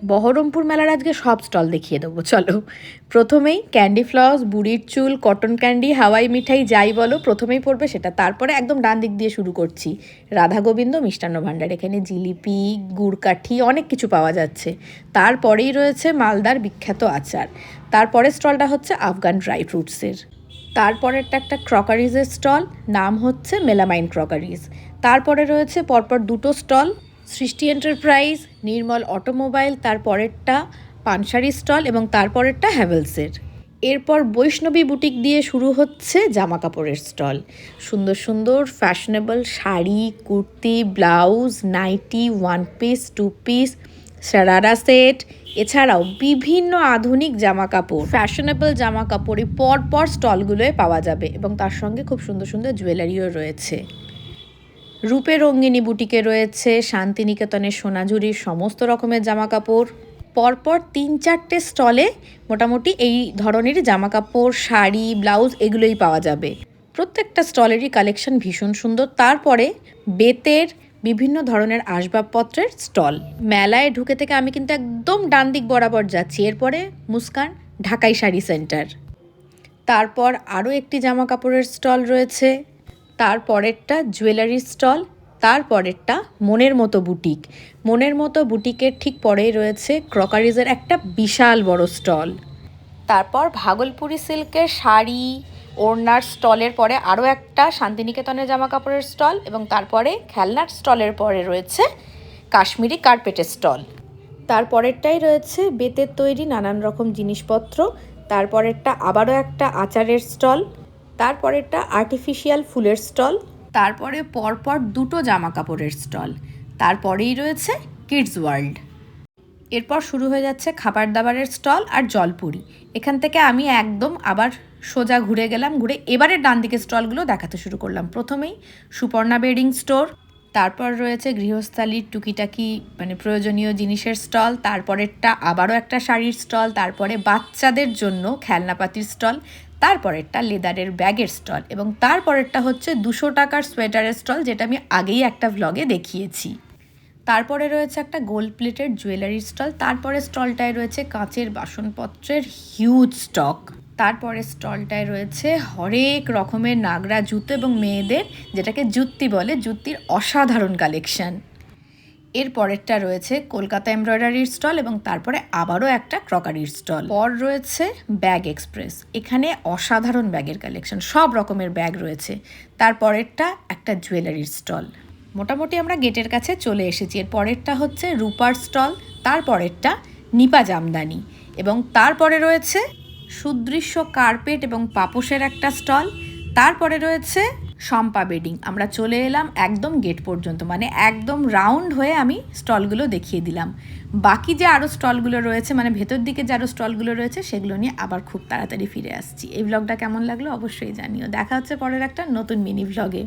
বহরমপুর মেলার আজকে সব স্টল দেখিয়ে দেবো, চলো। প্রথমেই ক্যান্ডি ফ্লস, বুড়ির চুল, কটন ক্যান্ডি, হাওয়াই মিঠাই যাই বলো প্রথমেই পড়বে সেটা। তারপরে একদম ডান দিক দিয়ে শুরু করছি, রাধা গোবিন্দ মিষ্টান্ন ভাণ্ডার। এখানে জিলিপি, গুড়কাঠি অনেক কিছু পাওয়া যাচ্ছে। তারপরেই রয়েছে মালদার বিখ্যাত আচার। তারপরে স্টলটা হচ্ছে আফগান ড্রাই ফ্রুটসের। তারপরেরটা একটা ক্রকারিজের স্টল, নাম হচ্ছে মেলামাইন ক্রকারিজ। তারপরে রয়েছে পরপর দুটো স্টল, সৃষ্টি এন্টারপ্রাইজ, নির্মল অটোমোবাইল, তারপরেরটা পানসারি স্টল এবং তারপরেরটা হ্যাভেলসের। এরপর বৈষ্ণবী বুটিক দিয়ে শুরু হচ্ছে জামা কাপড়ের স্টল। সুন্দর সুন্দর fashionable sari, kurti, blouse, nightie, one piece, two piece, sharara set, এছাড়াও বিভিন্ন আধুনিক জামা কাপড়, ফ্যাশনেবল জামা কাপড়ই পরপর স্টলগুলোয় পাওয়া যাবে এবং তার সঙ্গে খুব সুন্দর সুন্দর জুয়েলারিও রয়েছে। রূপে রঙ্গিনী বুটিকে রয়েছে শান্তিনিকেতনের সোনাঝুরির সমস্ত রকমের জামা কাপড়। পরপর 3-4টে স্টলে মোটামুটি এই ধরনের জামা কাপড়, শাড়ি, ব্লাউজ এগুলোই পাওয়া যাবে। প্রত্যেকটা স্টলেরই কালেকশন ভীষণ সুন্দর। তারপরে বেতের বিভিন্ন ধরনের আসবাবপত্রের স্টল। মেলায় ঢুকে থেকে আমি কিন্তু একদম ডান দিক বরাবর যাচ্ছি, এরপরে মুস্কান ঢাকাই শাড়ি সেন্টার। তারপর আরও একটি জামা কাপড়ের স্টল রয়েছে, তারপরেরটা জুয়েলারির স্টল, তারপরেরটা মনের মতো বুটিক। মনের মতো বুটিকের ঠিক পরেই রয়েছে ক্রকারিজের একটা বিশাল বড় স্টল। তারপর ভাগলপুরি সিল্কের শাড়ি, ওড়নার স্টলের পরে আরও একটা শান্তিনিকেতনের জামা কাপড়ের স্টল এবং তারপরে খেলনার স্টলের পরে রয়েছে কাশ্মীরি কার্পেটের স্টল। তারপরেরটাই রয়েছে বেতের তৈরি নানান রকম জিনিসপত্র। তারপরেরটা আবারও একটা আচারের স্টল। তারপরেরটা আর্টিফিশিয়াল ফুলের স্টল। তারপরে পরপর দুটো জামা কাপড়ের স্টল। তারপরেই রয়েছে কিডস ওয়ার্ল্ড। এরপর শুরু হয়ে যাচ্ছে খাবার দাবারের স্টল আর জলপুরি। এখান থেকে আমি একদম আবার সোজা ঘুরে গেলাম, ঘুরে এবারে ডান দিকের স্টলগুলো দেখাতে শুরু করলাম। প্রথমেই সুপর্ণা বেডিং স্টোর, তারপর রয়েছে গৃহস্থালির টুকিটাকি প্রয়োজনীয় জিনিসের স্টল। তারপরেরটা আবারও একটা শাড়ির স্টল। তারপরে বাচ্চাদের জন্য খেলনাপাতির স্টল। তারপরেরটা লেদারের ব্যাগের স্টল এবং তারপরেরটা হচ্ছে 200 টাকার সোয়েটারের স্টল, যেটা আমি আগেই একটা ভ্লগে দেখিয়েছি। তারপরে রয়েছে একটা গোল্ড প্লেটের জুয়েলারির স্টল। তারপরে স্টলটায় রয়েছে কাঁচের বাসনপত্রের হিউজ স্টক। তারপরে স্টলটায় রয়েছে হরেক রকমের নাগরা জুতো এবং মেয়েদের যেটাকে জুত্তি বলে, জুত্তির অসাধারণ কালেকশন। এর পরেরটা রয়েছে কলকাতা এমব্রয়ডারির স্টল এবং তারপরে আবারও একটা ক্রকারির স্টল। পর রয়েছে ব্যাগ এক্সপ্রেস, এখানে অসাধারণ ব্যাগের কালেকশন, সব রকমের ব্যাগ রয়েছে। তারপরেরটা একটা জুয়েলারির স্টল। মোটামুটি আমরা গেটের কাছে চলে এসেছি। এর পরেরটা হচ্ছে রূপার স্টল, তারপরেরটা নিপা জামদানি এবং তারপরে রয়েছে সুদৃশ্য কার্পেট এবং পাপোশের একটা স্টল। তারপরে রয়েছে শম্পা বেডিং। আমরা চলে এলাম একদম গেট পর্যন্ত, মানে একদম রাউন্ড হয়ে আমি স্টলগুলো দেখিয়ে দিলাম। বাকি যে আরও স্টলগুলো রয়েছে, মানে ভেতর দিকে যে আরও স্টলগুলো রয়েছে, সেগুলো নিয়ে আবার খুব তাড়াতাড়ি ফিরে আসছি। এই ভ্লগটা কেমন লাগলো অবশ্যই জানিও। দেখা হচ্ছে পরের একটা নতুন মিনি ভ্লগে।